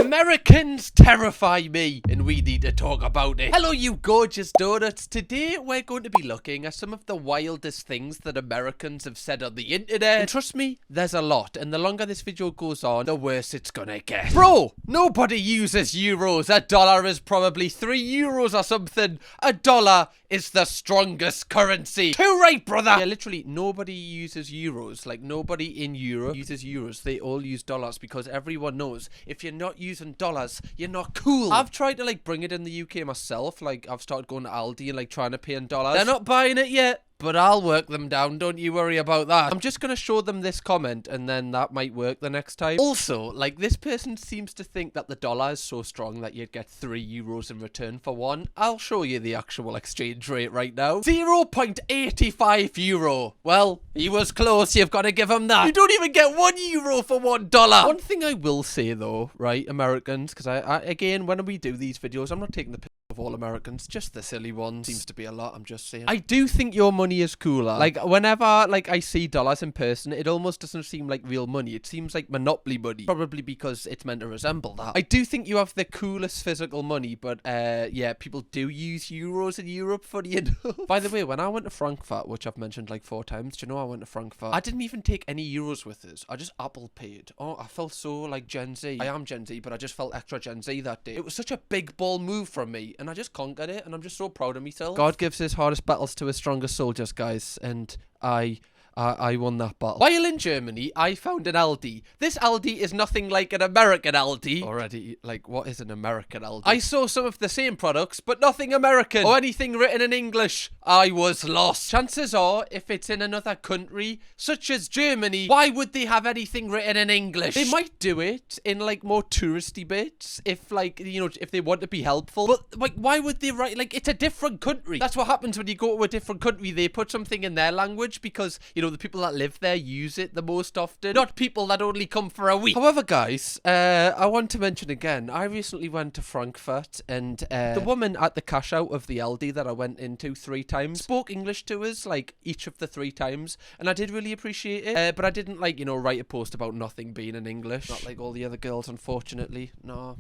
Americans terrify me, and we need to talk about it. Hello, you gorgeous donuts. Today, we're going to be looking at some of the wildest things that Americans have said on the internet. And trust me, there's a lot. And the longer this video goes on, the worse it's gonna get. Bro, nobody uses euros. A dollar is probably 3 euros or something. A dollar is the strongest currency. Too right, brother. Yeah, literally, nobody uses euros. Like, nobody in Europe uses euros. They all use dollars because everyone knows if you're not using dollars, you're not cool. I've tried to, like, bring it in the UK myself. Like, I've started going to Aldi and, like, trying to pay in dollars. They're not buying it yet, but I'll work them down. Don't you worry about that. I'm just going to show them this comment, and then that might work the next time. Also, like, this person seems to think that the dollar is so strong that you'd get 3 euros in return for one. I'll show you the actual exchange rate right now. 0.85 euro. Well, he was close. You've got to give him that. You don't even get 1 euro for $1. One thing I will say, though, right, Americans, because I again, when we do these videos, I'm not taking the piss of all Americans, just the silly ones. Seems to be a lot, I'm just saying. I do think your money is cooler. Like, whenever, like, I see dollars in person, it almost doesn't seem like real money. It seems like Monopoly money. Probably because it's meant to resemble that. I do think you have the coolest physical money, but, yeah, people do use euros in Europe, funny enough. By the way, when I went to Frankfurt, which I've mentioned like 4 times, do you know I went to Frankfurt? I didn't even take any euros with us. I just Apple paid. Oh, I felt so, like, Gen Z. I am Gen Z, but I just felt extra Gen Z that day. It was such a big ball move from me, and I just conquered it, and I'm just so proud of myself. God gives his hardest battles to his strongest soldiers, guys, and I won that battle. While in Germany, I found an Aldi. This Aldi is nothing like an American Aldi. Already, like, what is an American Aldi? I saw some of the same products, but nothing American or anything written in English. I was lost. Chances are, if it's in another country, such as Germany, why would they have anything written in English? They might do it in, like, more touristy bits, if, like, you know, if they want to be helpful. But, like, why would they write, like, it's a different country. That's what happens when you go to a different country. They put something in their language because, you know, the people that live there use it the most often, not people that only come for a week. However, guys, I want to mention again, I recently went to Frankfurt, and the woman at the cash out of the Aldi that I went into 3 times spoke English to us, like, each of the 3 times, and I did really appreciate it, but I didn't, like, you know, write a post about nothing being in English, not like all the other girls, unfortunately. No,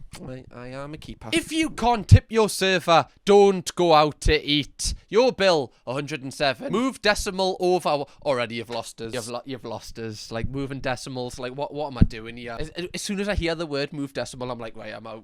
I am a keeper. If you can't tip your server, don't go out to eat. Your bill, 107. Move decimal over. Already you've lost us. You've lost us. Like, moving decimals. Like, what am I doing here? As soon as I hear the word move decimal, I'm like, right, I'm out.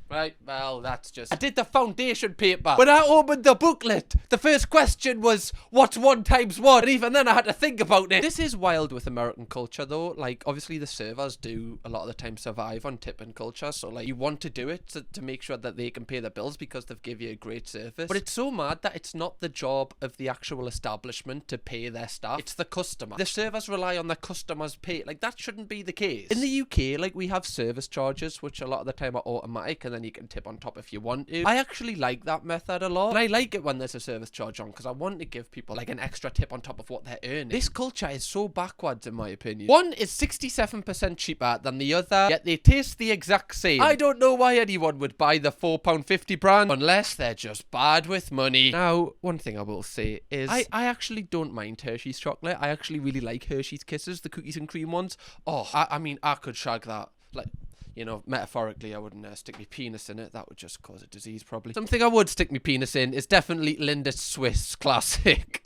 Right, well, that's just... I did the foundation paper. When I opened the booklet, the first question was, what's 1 times 1? And even then I had to think about it. This is wild with American culture, though. Like, obviously the servers do a lot of the time survive on tipping culture. So, like, you want to do it to make sure that they can pay their bills because they've give you a great service. But it's so mad that it's not the job of the actual establishment to pay their staff. It's the customer. The servers rely on the customer's pay. Like, that shouldn't be the case. In the UK, like, we have service charges, which a lot of the time are automatic, and then you can tip on top if you want to. I actually like that method a lot, and I like it when there's a service charge on because I want to give people, like, an extra tip on top of what they're earning. This culture is so backwards, in my opinion. One is 67% cheaper than the other, yet they taste the exact same. I don't know why anyone would buy the £4.50 brand unless they're just bad with money. Now, one thing I will say is I actually don't mind Hershey's chocolate. I actually really like Hershey's Kisses, the cookies and cream ones. Oh, I mean, I could shag that. Like, you know, metaphorically, I wouldn't stick my penis in it. That would just cause a disease, probably. Something I would stick my penis in is definitely Linda Swiss Classic.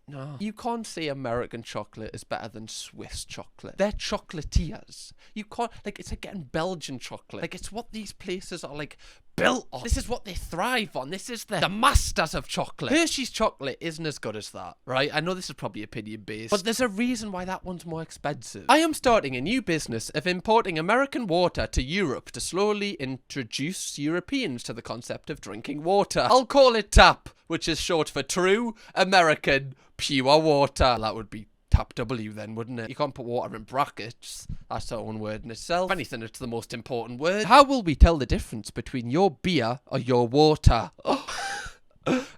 No. You can't say American chocolate is better than Swiss chocolate. They're chocolatiers. You can't, like, it's like getting Belgian chocolate. Like, it's what these places are, like, built on. This is what they thrive on. This is the masters of chocolate. Hershey's chocolate isn't as good as that, right? I know this is probably opinion based, but there's a reason why that one's more expensive. I am starting a new business of importing American water to Europe to slowly introduce Europeans to the concept of drinking water. I'll call it TAP, which is short for True American Pure Water. That would be TAP W then, wouldn't it? You can't put water in brackets. That's our own word in itself. If anything, it's the most important word. How will we tell the difference between your beer or your water?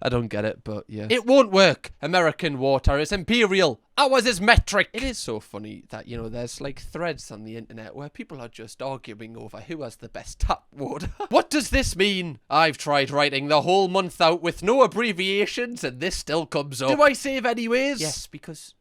I don't get it, but yeah. It won't work. American water is imperial. Ours is metric. It is so funny that, you know, there's like threads on the internet where people are just arguing over who has the best tap water. What does this mean? I've tried writing the whole month out with no abbreviations and this still comes up. Do I save anyways? Yes, because...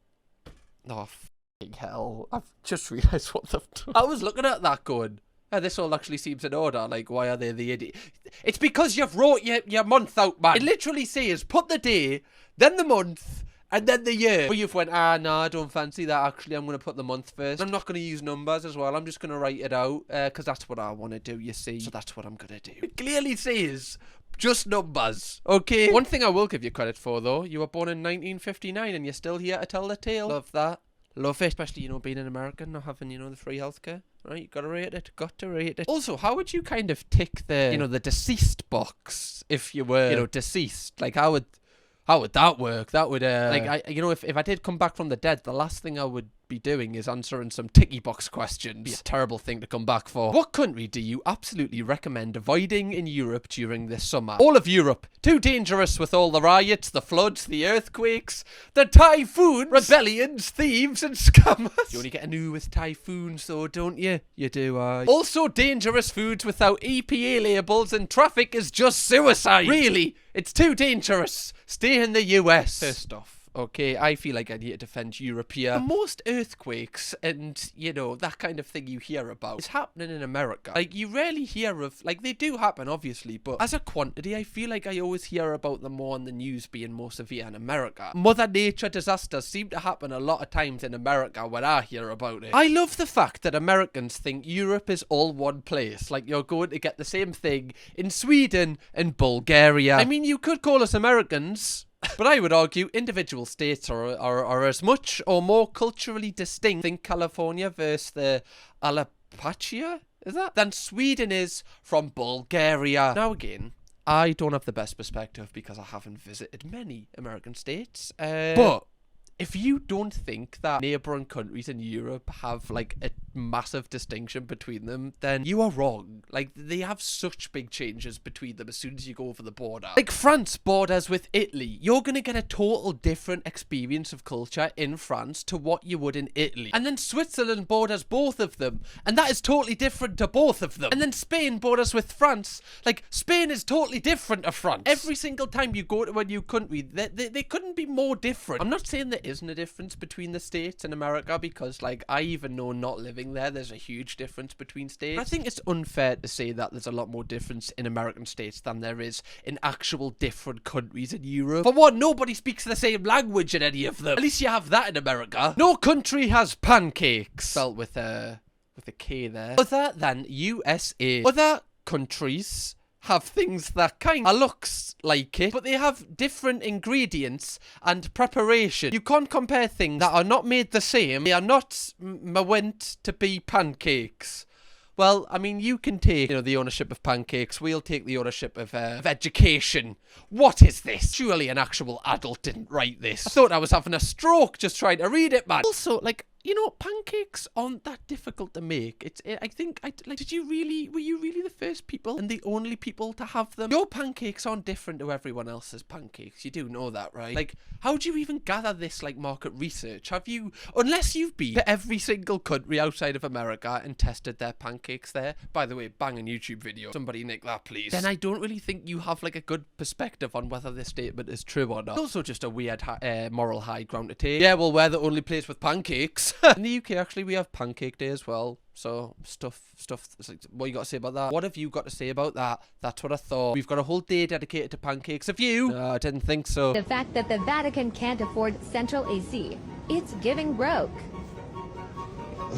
Oh, f***ing hell. I've just realised what they've done. I was looking at that going, This all actually seems in order. Like, why are they the idiot? It's because you've wrote your month out, man. It literally says, put the day, then the month, and then the year. But you've went, no, I don't fancy that. Actually, I'm going to put the month first. I'm not going to use numbers as well. I'm just going to write it out, because that's what I want to do, you see. So that's what I'm going to do. It clearly says just numbers, okay? One thing I will give you credit for, though, you were born in 1959, and you're still here to tell the tale. Love that. Love it. Especially, you know, being an American, not having, you know, the free healthcare. Right, you gotta rate it. Got to rate it. Also, how would you kind of tick the, you know, the deceased box if you were, you know, deceased? Like, how would that work? That would, like, you know, if I did come back from the dead, the last thing I would be doing is answering some ticky box questions. Be a terrible thing to come back for. What country do you absolutely recommend avoiding in Europe during this summer? All of Europe. Too dangerous with all the riots, the floods, the earthquakes, the typhoons, rebellions, thieves, and scammers. You only get a new with typhoons, though, don't you? You do, Also dangerous foods without EPA labels, and traffic is just suicide. Really? It's too dangerous. Stay in the US. First off, okay, I feel like I need to defend Europe here. The most earthquakes and, you know, that kind of thing you hear about is happening in America. Like, you rarely hear of, like, they do happen, obviously, but as a quantity, I feel like I always hear about them more on the news being more severe in America. Mother Nature disasters seem to happen a lot of times in America when I hear about it. I love the fact that Americans think Europe is all one place. Like, you're going to get the same thing in Sweden and Bulgaria. I mean, you could call us Americans, but I would argue individual states are as much or more culturally distinct, think California versus the Alapachia, is that? Than Sweden is from Bulgaria. Now again, I don't have the best perspective because I haven't visited many American states. But if you don't think that neighbouring countries in Europe have, like, a massive distinction between them, then you are wrong. Like, they have such big changes between them as soon as you go over the border. Like, France borders with Italy. You're gonna get a total different experience of culture in France to what you would in Italy. And then Switzerland borders both of them, and that is totally different to both of them. And then Spain borders with France. Like, Spain is totally different to France. Every single time you go to a new country, they couldn't be more different. I'm not saying there isn't a difference between the states in America, because, like, I even know, not living there's a huge difference between states. But I think it's unfair to say that there's a lot more difference in American states than there is in actual different countries in Europe. For one, nobody speaks the same language in any of them. At least you have that in America. No country has pancakes, spelled with a K there, other than USA. Other countries have things that kind of looks like it, but they have different ingredients and preparation. You can't compare things that are not made the same. They are not meant to be pancakes. Well, I mean, you can take, you know, the ownership of pancakes. We'll take the ownership of education. What is this? Surely an actual adult didn't write this. I thought I was having a stroke just trying to read it, man. Also, like, you know, pancakes aren't that difficult to make. Were you really the first people and the only people to have them? Your pancakes aren't different to everyone else's pancakes. You do know that, right? Like, how do you even gather this, like, market research? Have you, unless you've been to every single country outside of America and tested their pancakes there? By the way, banging YouTube video. Somebody nick that, please. Then I don't really think you have, like, a good perspective on whether this statement is true or not. It's also just a weird moral high ground to take. Yeah, well, we're the only place with pancakes. In the UK, actually, we have Pancake Day as well. So, stuff. Like, what you got to say about that? What have you got to say about that? That's what I thought. We've got a whole day dedicated to pancakes. Have you? No, I didn't think so. The fact that the Vatican can't afford central AC, it's giving broke.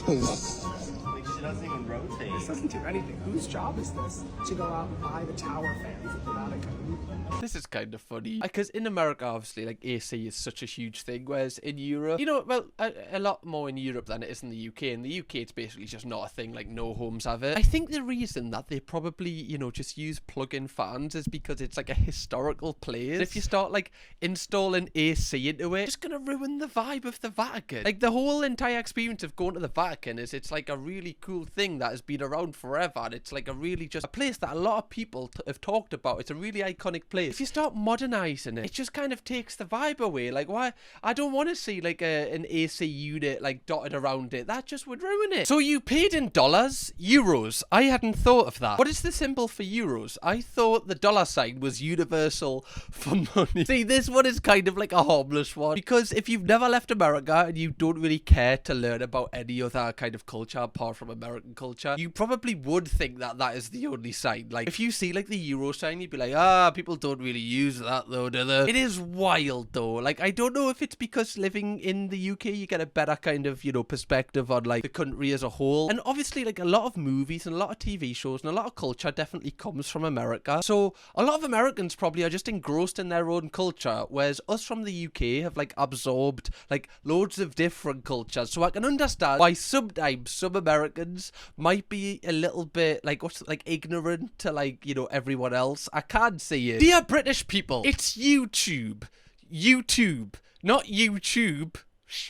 She doesn't even rotate. This doesn't do anything. Whose job is this? To go out and buy the tower fans at the Vatican? This is kind of funny. Because in America, obviously, like, AC is such a huge thing, whereas in Europe, you know, well, a lot more in Europe than it is in the UK. In the UK, it's basically just not a thing. Like, no homes have it. I think the reason that they probably, you know, just use plug-in fans is because it's, like, a historical place. And if you start, like, installing AC into it, it's just gonna ruin the vibe of the Vatican. Like, the whole entire experience of going to the Vatican is, it's, like, a really cool thing that has been around forever. And it's, like, a really just a place that a lot of people have talked about. It's a really iconic place. If you start modernizing it, it just kind of takes the vibe away. Like, why? I don't want to see, like, an AC unit, like, dotted around it. That just would ruin it. So you paid in dollars? Euros? I hadn't thought of that. What is the symbol for euros? I thought the dollar sign was universal for money. See, this one is kind of like a harmless one, because if you've never left America and you don't really care to learn about any other kind of culture apart from American culture, you probably would think that that is the only sign. Like, if you see like the euro sign, you'd be like, ah, people don't really use that though, do they? It is wild though. Like, I don't know if it's because living in the UK, you get a better kind of, you know, perspective on like the country as a whole. And obviously, like, a lot of movies and a lot of TV shows and a lot of culture definitely comes from America. So a lot of Americans probably are just engrossed in their own culture, whereas us from the UK have like absorbed like loads of different cultures. So I can understand why sometimes some Americans might be a little bit like, what's like, ignorant to like, you know, everyone else. I can't see it. Dear British people, it's YouTube, not YouTube.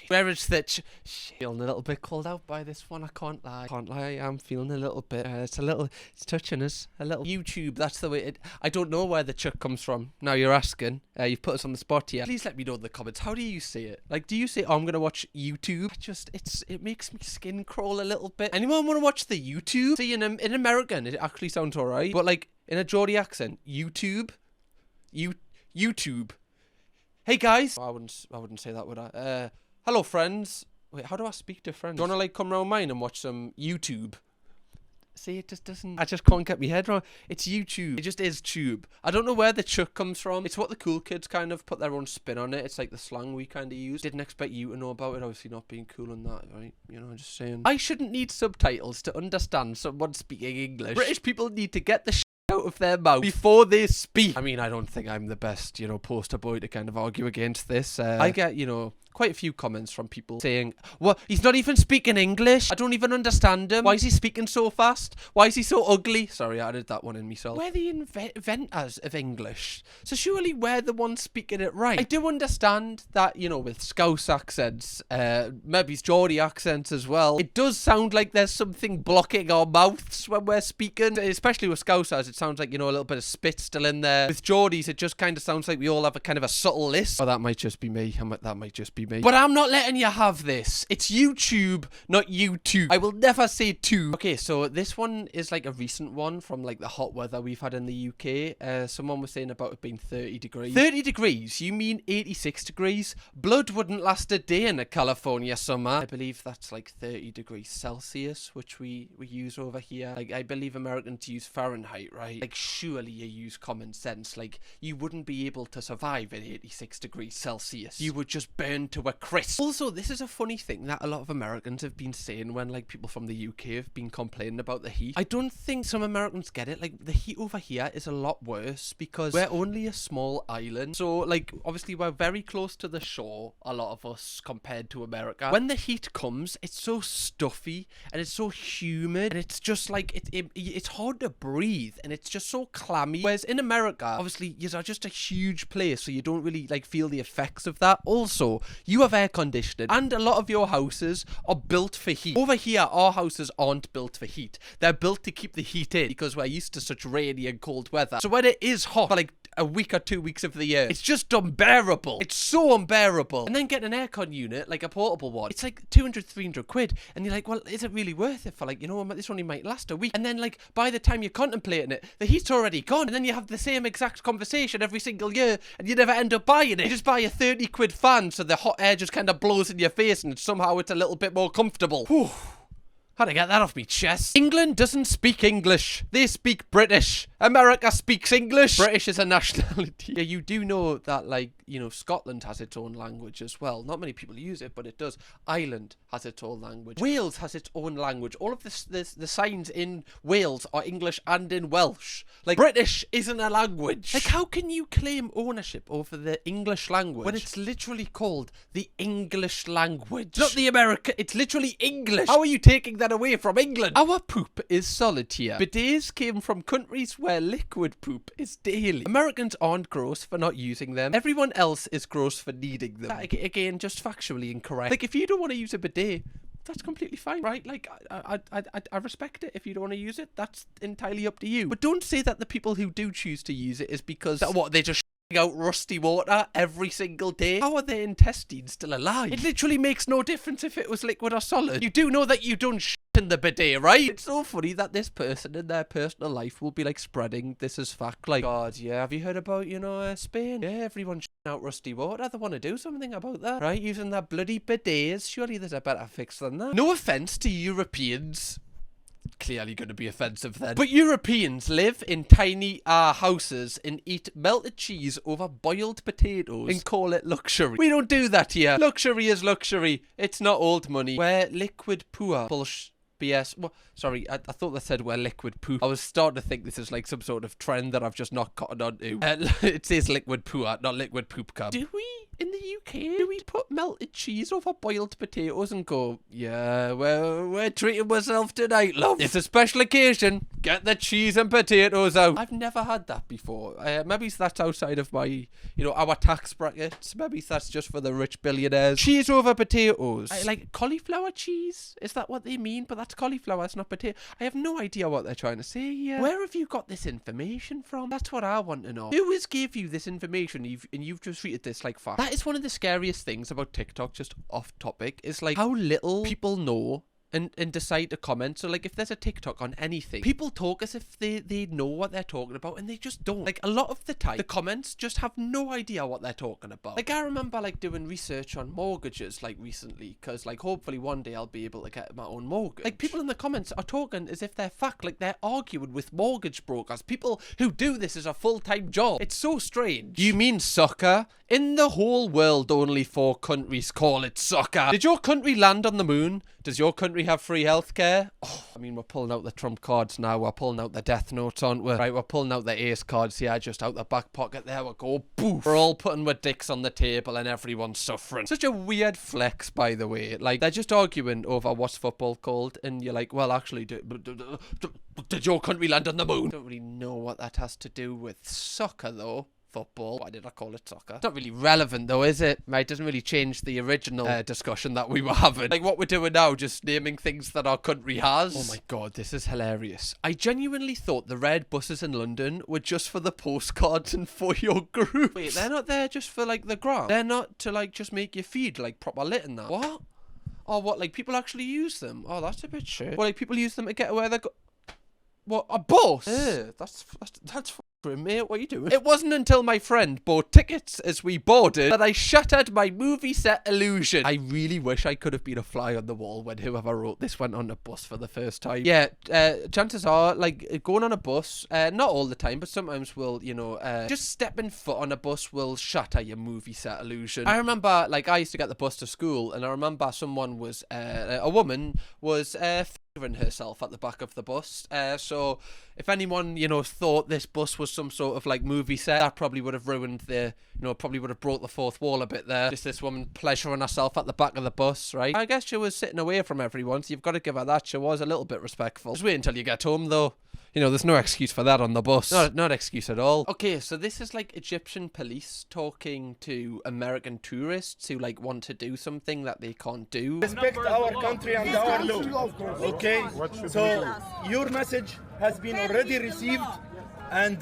Where is that? Feeling a little bit called out by this one. I can't lie. I'm feeling a little bit. It's touching us a little. YouTube. That's the way. I don't know where the chuck comes from. Now you're asking. You've put us on the spot here. Please let me know in the comments. How do you say it? Like, do you say, "Oh, I'm gonna watch YouTube"? It makes me skin crawl a little bit. Anyone want to watch the YouTube? See, in American, it actually sounds alright, but like in a Geordie accent, YouTube. Hey guys. I wouldn't say that, would I? Hello, friends. Wait, how do I speak to friends? Do you want to, like, come round mine and watch some YouTube? See, it just doesn't... I just can't get my head wrong. It's YouTube. It just is tube. I don't know where the chuck comes from. It's what the cool kids kind of put their own spin on it. It's like the slang we kind of use. Didn't expect you to know about it, obviously not being cool on that, right? You know, I'm just saying. I shouldn't need subtitles to understand someone speaking English. British people need to get the out of their mouth before they speak. I mean, I don't think I'm the best, you know, poster boy to kind of argue against this. I get, you know, quite a few comments from people saying, "What? He's not even speaking English. I don't even understand him. Why is he speaking so fast? Why is he so ugly?" Sorry, I added that one in myself. We're the inventors of English, so surely we're the ones speaking it right. I do understand that, you know, with Scouse accents, maybe Geordie accents as well, it does sound like there's something blocking our mouths when we're speaking, especially with Scousers. It sounds like, you know, a little bit of spit still in there. With Geordies, it just kind of sounds like we all have a kind of a subtle lisp. Oh, that might just be me. That might just be me. But I'm not letting you have this. It's YouTube, not YouTube. I will never say tube. Okay, so this one is like a recent one from like the hot weather we've had in the UK. Someone was saying about it being 30 degrees. 30 degrees? You mean 86 degrees? Blood wouldn't last a day in a California summer. I believe that's like 30 degrees Celsius, which we use over here. Like, I believe Americans use Fahrenheit, right? Like, surely you use common sense. Like, you wouldn't be able to survive at 86 degrees Celsius. You would just burn to a crisp. Also, this is a funny thing that a lot of Americans have been saying when, like, people from the UK have been complaining about the heat. I don't think some Americans get it. Like, the heat over here is a lot worse because we're only a small island. So, like, obviously we're very close to the shore, a lot of us, compared to America. When the heat comes, it's so stuffy and it's so humid and it's just like, it's hard to breathe and it's just so clammy. Whereas in America, obviously, you're just a huge place, so you don't really, like, feel the effects of that. Also, you have air conditioning and a lot of your houses are built for heat. Over here, our houses aren't built for heat. They're built to keep the heat in because we're used to such rainy and cold weather. So when it is hot for like a week or 2 weeks of the year, it's just unbearable. It's so unbearable. And then get an aircon unit, like a portable one, it's like 200, 300 quid. And you're like, well, is it really worth it for, like, you know, this only might last a week? And then, like, by the time you're contemplating it, the heat's already gone. And then you have the same exact conversation every single year and you never end up buying it. You just buy a 30 quid fan so the hot air just kind of blows in your face and somehow it's a little bit more comfortable. Whew. How to get that off me chest? England doesn't speak English. They speak British. America speaks English. British is a nationality. Yeah, you do know that, like, you know, Scotland has its own language as well. Not many people use it, but it does. Ireland has its own language. Wales has its own language. All of the signs in Wales are English and in Welsh. Like, British isn't a language. Like, how can you claim ownership over the English language when it's literally called the English language? Not the American. It's literally English. How are you taking that away from England? Our poop is solid here. Bidets came from countries where liquid poop is daily. Americans aren't gross for not using them. Everyone else is gross for needing them. Again, just factually incorrect. Like, if you don't want to use a bidet, that's completely fine, right? Like, I respect it. If you don't want to use it, that's entirely up to you. But don't say that the people who do choose to use it is because, they just out rusty water every single day. How are their intestines still alive? It literally makes no difference if it was liquid or solid. You do know that you don't in the bidet, right? It's so funny that this person in their personal life will be, like, spreading this as fact. Like, God, yeah, have you heard about, you know, Spain? Yeah, everyone's out rusty water. They want to do something about that, right? Using their bloody bidets. Surely there's a better fix than that. No offense to Europeans, clearly going to be offensive then. But Europeans live in tiny houses and eat melted cheese over boiled potatoes and call it luxury. We don't do that here. Luxury is luxury. It's not old money. We're liquid poor. Bullshit. BS. Well, sorry, I thought that said we're liquid poo. I was starting to think this is like some sort of trend that I've just not cottoned onto. It says liquid poo, not liquid poop cup. Do we, in the UK, do we put melted cheese over boiled potatoes and go, yeah, well, we're treating ourselves tonight, love. It's a special occasion. Get the cheese and potatoes out. I've never had that before. Maybe that's outside of my, our tax brackets. Maybe that's just for the rich billionaires. Cheese over potatoes. Like cauliflower cheese? Is that what they mean? But that's cauliflower, it's not potato. I have no idea what they're trying to say here. Where have you got this information from? That's what I want to know. Who has gave you this information and you've just treated this like fact? That is one of the scariest things about TikTok, just off topic, is like how little people know and decide to comment. So like if there's a TikTok on anything, people talk as if they know what they're talking about, and they just don't. Like a lot of the time, the comments just have no idea what they're talking about. Like I remember like doing research on mortgages like recently, because like hopefully one day I'll be able to get my own mortgage. Like people in the comments are talking as if they're fact, like they're arguing with mortgage brokers, people who do this as a full-time job. It's so strange. You mean soccer? In the whole world, only 4 countries call it soccer. Did your country land on the moon? Does your country have free healthcare? Oh, I mean, we're pulling out the trump cards now. We're pulling out the death notes, aren't we? Right, we're pulling out the ace cards here, just out the back pocket. There we go. Boof. We're all putting our dicks on the table and everyone's suffering. Such a weird flex, by the way. Like, they're just arguing over what's football called, and you're like, well, actually, did your country land on the moon? I don't really know what that has to do with soccer, though. Football. Why did I call it soccer? It's not really relevant though, is it? Right, it doesn't really change the original discussion that we were having. Like what we're doing now, just naming things that our country has. Oh my god, this is hilarious. I genuinely thought the red buses in London were just for the postcards and for your group. Wait, they're not there just for like the gram? They're not to like just make your feed like proper lit and that? What? Oh, what, like people actually use them? Oh, that's a bit shit. Well, like people use them to get where they're what, a bus? That's mate, what are you doing? It wasn't until my friend bought tickets as we boarded that I shattered my movie set illusion. I really wish I could have been a fly on the wall when whoever wrote this went on a bus for the first time. Yeah, chances are, like, going on a bus, not all the time, but sometimes will, just stepping foot on a bus will shatter your movie set illusion. I remember, like, I used to get the bus to school, and I remember someone was, a woman was, herself at the back of the bus. So if anyone, thought this bus was some sort of like movie set, that probably would have ruined the, probably would have broke the fourth wall a bit there. Just this woman pleasuring herself at the back of the bus, right? I guess she was sitting away from everyone, so you've got to give her that. She was a little bit respectful. Just wait until you get home though. There's no excuse for that on the bus. Not excuse at all. Okay, so this is like Egyptian police talking to American tourists who like want to do something that they can't do. Respect our country and our law. Okay, so your message has been already received, and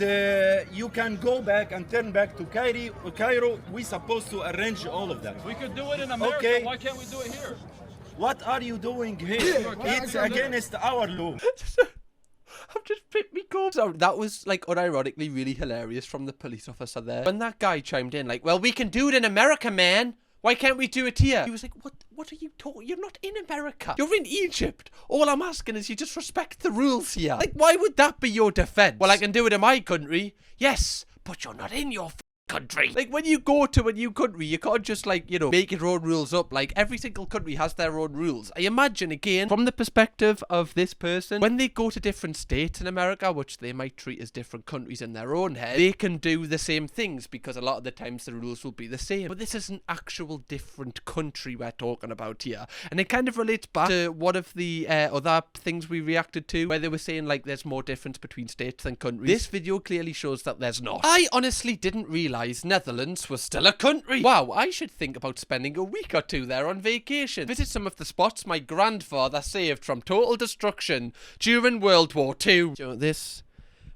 you can go back and turn back to Cairo. We're supposed to arrange all of that. We could do it in America. Okay. Why can't we do it here? What are you doing here? It's against our law. I've just picked me up. So that was like unironically really hilarious from the police officer there. When that guy chimed in like, well, we can do it in America, man. Why can't we do it here? He was like, what are you talking? You're not in America. You're in Egypt. All I'm asking is you just respect the rules here. Like, why would that be your defense? Well, I can do it in my country. Yes, but you're not in your country. Like, when you go to a new country, you can't just, like, make your own rules up. Like, every single country has their own rules. I imagine, again, from the perspective of this person, when they go to different states in America, which they might treat as different countries in their own head, they can do the same things because a lot of the times the rules will be the same. But this is an actual different country we're talking about here. And it kind of relates back to one of the other things we reacted to, where they were saying, like, there's more difference between states than countries. This video clearly shows that there's not. I honestly didn't realize Netherlands was still a country. Wow, I should think about spending a week or two there on vacation. Visit some of the spots my grandfather saved from total destruction during World War II. Do you know this?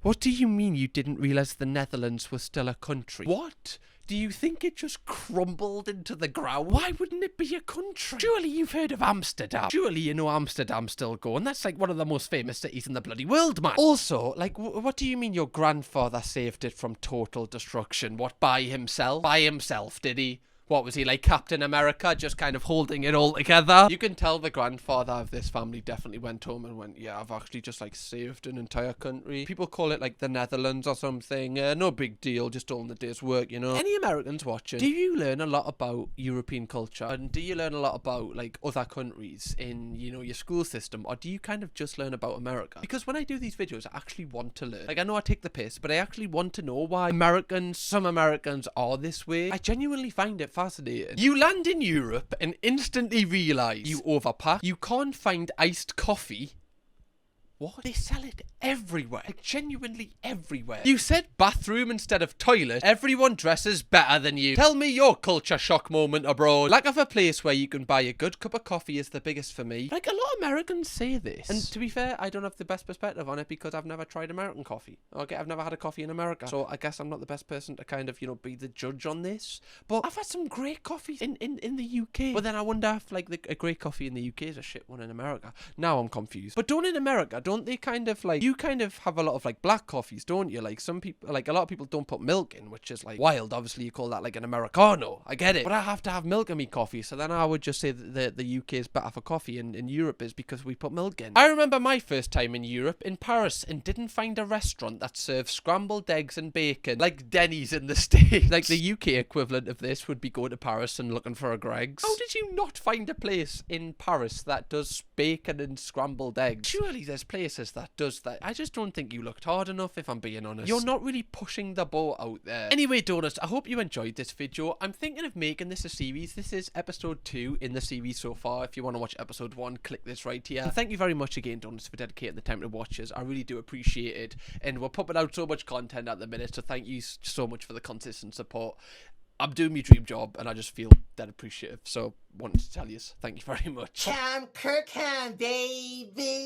What do you mean you didn't realize the Netherlands was still a country? What? Do you think it just crumbled into the ground? Why wouldn't it be a country? Surely you've heard of Amsterdam. Surely you know Amsterdam's still going. That's like one of the most famous cities in the bloody world, man. Also, like, what do you mean your grandfather saved it from total destruction? What, by himself? By himself, did he? What was he, like Captain America, just kind of holding it all together? You can tell the grandfather of this family definitely went home and went, yeah, I've actually just like saved an entire country. People call it like the Netherlands or something. No big deal, just all in the day's work, you know. Any Americans watching, do you learn a lot about European culture? And do you learn a lot about like other countries in, you know, your school system? Or do you kind of just learn about America? Because when I do these videos, I actually want to learn. Like, I know I take the piss, but I actually want to know why some Americans are this way. I genuinely find it fascinating. You land in Europe and instantly realize you overpack. You can't find iced coffee. What? They sell it everywhere. Like, genuinely everywhere. You said bathroom instead of toilet. Everyone dresses better than you. Tell me your culture shock moment abroad. Lack of a place where you can buy a good cup of coffee is the biggest for me. Like, a lot of Americans say this. And to be fair, I don't have the best perspective on it because I've never tried American coffee. Okay, I've never had a coffee in America. So I guess I'm not the best person to kind of, you know, be the judge on this. But I've had some great coffees in the UK. But then I wonder if, like, a great coffee in the UK is a shit one in America. Now I'm confused. But don't in America, don't they kind of like, you kind of have a lot of like black coffees, don't you? Like some people, like a lot of people don't put milk in, which is like wild. Obviously you call that like an Americano. I get it. But I have to have milk in me coffee. So then I would just say that the UK is better for coffee and Europe is because we put milk in. I remember my first time in Europe in Paris and didn't find a restaurant that served scrambled eggs and bacon like Denny's in the States. Like the UK equivalent of this would be going to Paris and looking for a Greg's. How did you not find a place in Paris that does bacon and scrambled eggs? Surely there's places that does that. I just don't think you looked hard enough, if I'm being honest. You're not really pushing the boat out there. Anyway, Donuts, I hope you enjoyed this video. I'm thinking of making this a series. This is episode 2 in the series so far. If you want to watch episode 1, click this right here. And thank you very much again, Donuts, for dedicating the time to watch us. I really do appreciate it. And we're pumping out so much content at the minute, so thank you so much for the consistent support. I'm doing my dream job and I just feel that appreciative. So wanted to tell you, thank you very much. Kirkham, baby.